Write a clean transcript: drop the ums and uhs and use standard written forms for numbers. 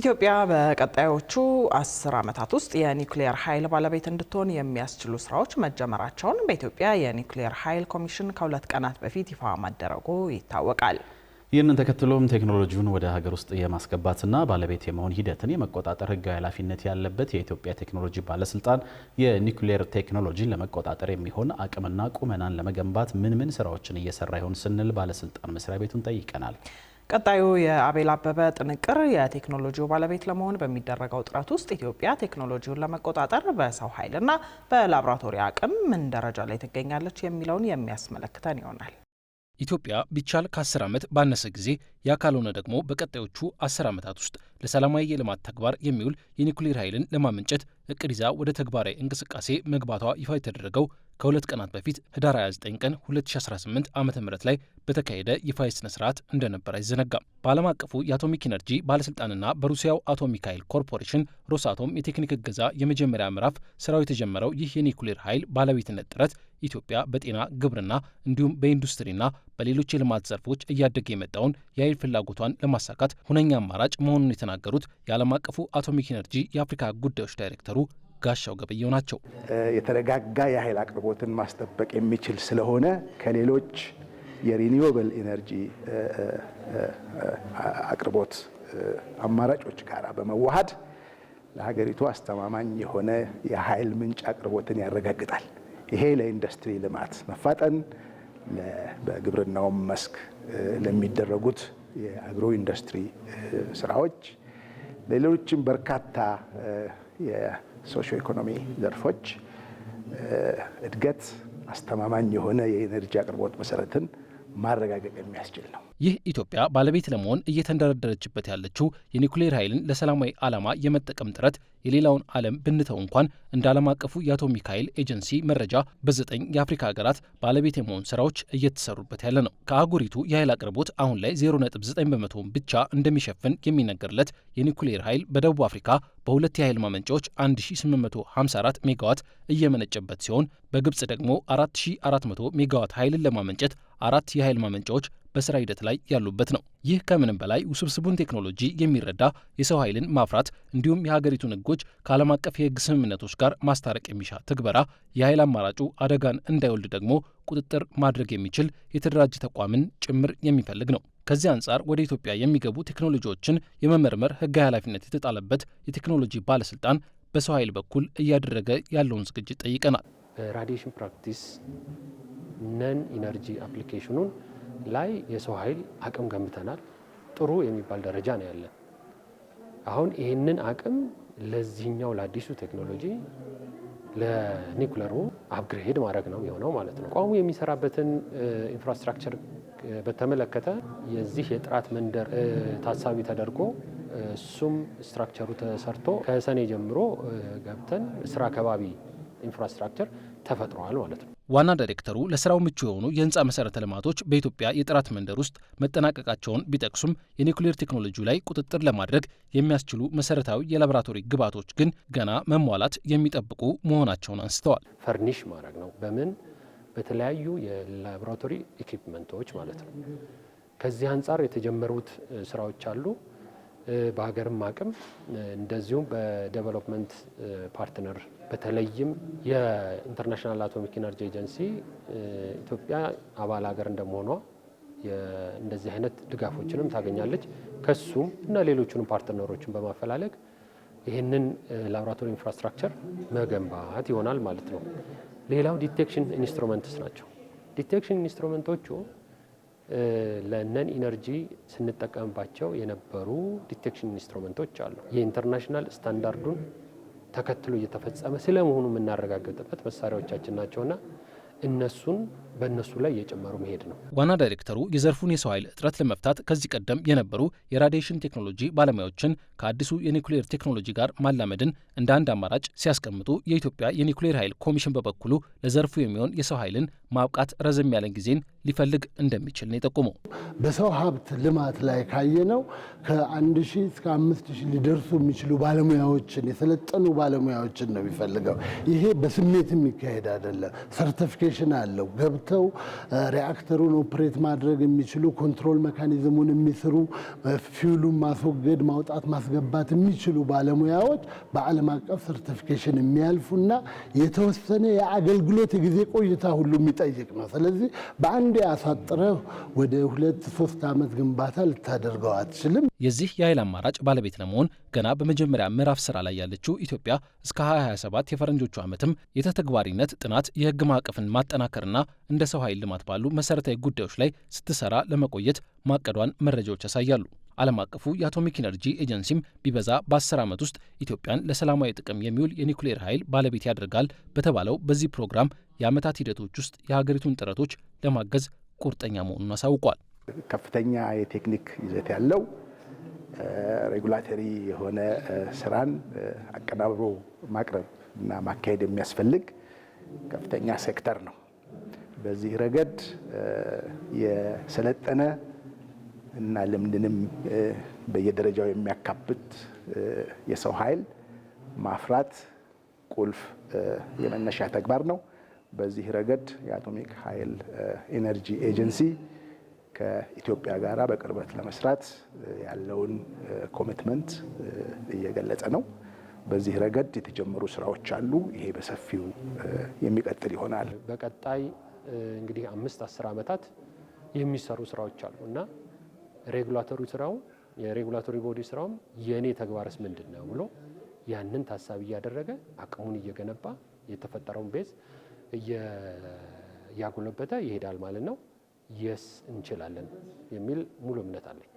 ኢትዮጵያ በቀጣዮቹ 10 ዓመታት ውስጥ የኒውክሌር ኃይል ባለቤት እንድትሆን የሚያስችሉ ስራዎች መጀመራቸውን በኢትዮጵያ የኒውክሌር ኃይል ኮሚሽን ከ2 ቀናት በፊት ይፋ ማድረጉ ይታወቃል። ይህንን ተከትሎም ቴክኖሎጂውን ወደ ሀገር ውስጥ የማስገባትና ባለቤት የመሆን ሂደትን የመቆጣጠር ህጋዊ ኃላፊነት ያለበት የኢትዮጵያ ቴክኖሎጂ ባለስልጣን የኒውክሌር ቴክኖሎጂን ለመቆጣጠር የሚሆን አቅምና ቁመናን ለመገንባት ምን ስራዎችን እየሰራ ይሆን ስንል ባለስልጣን መስሪያ ቤቱን ጠይቀናል። ቀጣዩ የአቤል አበበ ጥንቅር የቴክኖሎጂው ባለቤት ለመሆን በሚደረገው ጥረት ውስጥ ኢትዮጵያ ቴክኖሎጂውን ለመቆጣጠር በሰው ኃይልና በላቦራቶሪ አቅም ምን ደረጃ ላይ ትገኛለች የሚለውን የሚያስመለክተን ይሆናል። ኢትዮጵያ ቢቻል ከ10 ዓመት ባነሰ ጊዜ ያ ካልሆነ ደግሞ በቀጣዮቹ 10 ዓመታት ውስጥ ለሰላማዊ የልማት ተግባር የሚውል የኒውክሌር ኃይልን ለማመንጨት እቅድ ይዛ ወደ ተግባራዊ እንቅስቃሴ መግባቷ ይፋ የተደረገው ከ2 ቀናት በፊት ህዳር 29 ቀን 2018 ዓ.ም ላይ በተካሄደ ይፋዊ ስነ ስርዓት እንደነበር አይዘነጋም። በዓለም አቀፉ የአቶሚክ ኢነርጂ ባለስልጣንና በሩሲያው አቶሚክ ኃይል ኮርፖሬሽን ሮሳቶም የቴክኒክ እገዛ የመጀመሪያ ምዕራፍ ስራው የተጀመረው ይህ የኒውክሌር ኃይል ባለቤትነት ጥረት ኢትዮጵያ በጤና ግብርና፣ እንዲሁም በኢንዱስትሪና በሌሎች የልማት ዘርፎች እያደገ የመጣውን የኃይል ፍላጎቷን ለማሳካት ሁነኛ አማራጭ መሆኑን የተናገሩት የዓለም አቀፉ አቶሚክ ኢነርጂ የአፍሪካ ጉዳዮች ዳይሬክተሩ ጋሻው ገበየው ናቸው። የተረጋጋ የኃይል አቅርቦትን ማስጠበቅ የሚችል ስለሆነ ከሌሎች የሪኒዌብል ኢነርጂ አቅርቦት አማራጮች ጋር በመዋሃድ ለሀገሪቱ አስተማማኝ የሆነ የኃይል ምንጭ አቅርቦትን ያረጋግጣል። ይሄ ለኢንዱስትሪ ልማት መፋጠን፣ በግብርናውም መስክ ለሚደረጉት የአግሮ ኢንዱስትሪ ስራዎች፣ ለሌሎችም በርካታ የሶሺዮ ኢኮኖሚ ዘርፎች እድገት አስተማማኝ የሆነ የኢነርጂ አቅርቦት መሰረትን ማረጋገጥ የሚያስችል ነው። ይህ ኢትዮጵያ ባለቤት ለመሆን እየተንደረደረችበት ያለችው የኒውክሌር ኃይልን ለሰላማዊ ዓላማ የመጠቀም ጥረት የሌላውን ዓለም ብንተው እንኳን እንደ ዓለም አቀፉ የአቶሚክ ኃይል ኤጀንሲ መረጃ በ9 የአፍሪካ ሀገራት ባለቤት የመሆን ስራዎች እየተሰሩበት ያለ ነው። ከአህጉሪቱ የኃይል አቅርቦት አሁን ላይ 0.9 በመቶውን ብቻ እንደሚሸፍን የሚነገርለት የኒውክሌር ኃይል በደቡብ አፍሪካ በሁለት የኃይል ማመንጫዎች 1854 ሜጋዋት እየመነጨበት ሲሆን በግብጽ ደግሞ 4400 ሜጋዋት ኃይልን ለማመንጨት 4 የኃይል ማመንጫዎች በስራ ሂደት ላይ ያሉበት ነው። ይህ ከምንም በላይ ውስብስቡን ቴክኖሎጂ የሚረዳ የሰው ኃይልን ማፍራት እንዲሁም የሀገሪቱን ሕጎች ከዓለም አቀፍ የሕግ ስምምነቶች ጋር ማስታረቅ የሚሻ ትግበራ የኃይል አማራጩ አደጋን እንዳይወልድ ደግሞ ቁጥጥር ማድረግ የሚችል የተደራጀ ተቋምን ጭምር የሚፈልግ ነው። ከዚህ አንጻር ወደ ኢትዮጵያ የሚገቡ ቴክኖሎጂዎችን የመመርመር ሕጋዊ ኃላፊነት የተጣለበት የቴክኖሎጂ ባለስልጣን በሰው ኃይል በኩል እያደረገ ያለውን ዝግጅት ጠይቀናል። ራዲዬሽን ፕራክቲስ ነን ኢነርጂ አፕሊኬሽኑን ላይ የሰው ኃይል አቅም ገንብተናል። ጥሩ የሚባል ደረጃ ነው ያለን። አሁን ይህንን አቅም ለዚህኛው ለአዲሱ ቴክኖሎጂ ለኒውክለሩ አፕግሬድ ማድረግ ነው የሆነው ማለት ነው። ተቋሙ የሚሰራበትን ኢንፍራስትራክቸር በተመለከተ የዚህ የጥራት መንደር ታሳቢ ተደርጎ እሱም ስትራክቸሩ ተሰርቶ ከሰኔ ጀምሮ ገብተን ስራ አካባቢ ኢንፍራስትራክቸር ተፈጥሯል ማለት ነው። ዋና ዳይሬክተሩ ለስራው ምቹ የሆኑ የህንፃ መሰረተ ልማቶች በኢትዮጵያ የጥራት መንደር ውስጥ መጠናቀቃቸውን ቢጠቅሱም የኒውክሌር ቴክኖሎጂ ላይ ቁጥጥር ለማድረግ የሚያስችሉ መሰረታዊ የላቦራቶሪ ግብዓቶች ግን ገና መሟላት የሚጠብቁ መሆናቸውን አንስተዋል። ፈርኒሽ ማድረግ ነው በምን በተለያዩ የላቦራቶሪ ኢኩዊፕመንቶች ማለት ነው። ከዚህ አንጻር የተጀመሩት ስራዎች አሉ። በሀገርም አቅም እንደዚሁም በዴቨሎፕመንት ፓርትነር በተለይም የኢንተርናሽናል አቶሚክ ኢነርጂ ኤጀንሲ ኢትዮጵያ አባል ሀገር እንደመሆኗ እንደዚህ አይነት ድጋፎችንም ታገኛለች። ከሱም እና ሌሎቹንም ፓርትነሮችን በማፈላለግ ይህንን ላቦራቶሪ ኢንፍራስትራክቸር መገንባት ይሆናል ማለት ነው። ሌላው ዲቴክሽን ኢንስትሩመንትስ ናቸው። ዲቴክሽን ኢንስትሩመንቶቹ ለነን ኢነርጂ ስንጠቀምባቸው የነበሩ ዲቴክሽን ኢንስትሩመንቶች አሉ። የኢንተርናሽናል ስታንዳርዱን ተከትሎ እየተፈጸመ ስለመሆኑ የምናረጋግጥበት መሳሪያዎቻችን ናቸውና እነሱን በእነሱ ላይ እየጨመሩ መሄድ ነው። ዋና ዳይሬክተሩ የዘርፉን የሰው ኃይል እጥረት ለመፍታት ከዚህ ቀደም የነበሩ የራዲዬሽን ቴክኖሎጂ ባለሙያዎችን ከአዲሱ የኒውክሌር ቴክኖሎጂ ጋር ማላመድን እንደ አንድ አማራጭ ሲያስቀምጡ የኢትዮጵያ የኒውክሌር ኃይል ኮሚሽን በበኩሉ ለዘርፉ የሚሆን የሰው ኃይልን ማብቃት ረዘም ያለን ጊዜን ሊፈልግ እንደሚችል ነው የጠቆመው። በሰው ሀብት ልማት ላይ ካየነው ከ1000 እስከ 5000 ሊደርሱ የሚችሉ ባለሙያዎችን የሰለጠኑ ባለሙያዎችን ነው የሚፈልገው። ይሄ በስሜት የሚካሄድ አይደለም። ሰርቲፊኬሽን አለው። ገብተው ገብተው ሪአክተሩን ኦፕሬት ማድረግ የሚችሉ ኮንትሮል ሜካኒዝሙን የሚሰሩ ፊውሉን ማስወገድ ማውጣት ማስገባት የሚችሉ ባለሙያዎች በዓለም አቀፍ ሰርቲፊኬሽን የሚያልፉና የተወሰነ የአገልግሎት የጊዜ ቆይታ ሁሉ የሚጠይቅ ነው። ስለዚህ በአንድ አሳጥረህ ወደ 2-3 ዓመት ግንባታ ልታደርገው አትችልም። የዚህ የኃይል አማራጭ ባለቤት ለመሆን ገና በመጀመሪያ ምዕራፍ ስራ ላይ ያለችው ኢትዮጵያ እስከ 2027 የፈረንጆቹ ዓመትም የተተግባሪነት ጥናት የህግ ማዕቀፍን ማጠናከርና እንደ ሰው ኃይል ልማት ባሉ መሰረታዊ ጉዳዮች ላይ ስትሰራ ለመቆየት ማቀዷን መረጃዎች ያሳያሉ። ዓለም አቀፉ የአቶሚክ ኢነርጂ ኤጀንሲም ቢበዛ በ10 ዓመት ውስጥ ኢትዮጵያን ለሰላማዊ ጥቅም የሚውል የኒውክሌር ኃይል ባለቤት ያደርጋል በተባለው በዚህ ፕሮግራም የዓመታት ሂደቶች ውስጥ የሀገሪቱን ጥረቶች ለማገዝ ቁርጠኛ መሆኑን አሳውቋል። ከፍተኛ የቴክኒክ ይዘት ያለው ሬጉላተሪ የሆነ ስራን አቀናብሮ ማቅረብ እና ማካሄድ የሚያስፈልግ ከፍተኛ ሴክተር ነው። በዚህ ረገድ የሰለጠነ እና ልምድንም በየደረጃው የሚያካብት የሰው ኃይል ማፍራት ቁልፍ የመነሻ ተግባር ነው። በዚህ ረገድ የአቶሚክ ኃይል ኢነርጂ ኤጀንሲ ከኢትዮጵያ ጋራ በቅርበት ለመስራት ያለውን ኮሚትመንት እየገለጸ ነው። በዚህ ረገድ የተጀመሩ ስራዎች አሉ። ይሄ በሰፊው የሚቀጥል ይሆናል። በቀጣይ እንግዲህ 5-10 ዓመታት የሚሰሩ ስራዎች አሉ እና ሬጉላቶሪ ስራው የሬጉላቶሪ ቦዲ ስራውም የኔ ተግባርስ ምንድን ነው ብሎ ያንን ታሳቢ እያደረገ አቅሙን እየገነባ የተፈጠረውን ቤዝ እያጎለበተ ይሄዳል ማለት ነው። የስ እንችላለን የሚል ሙሉ እምነት አለኝ።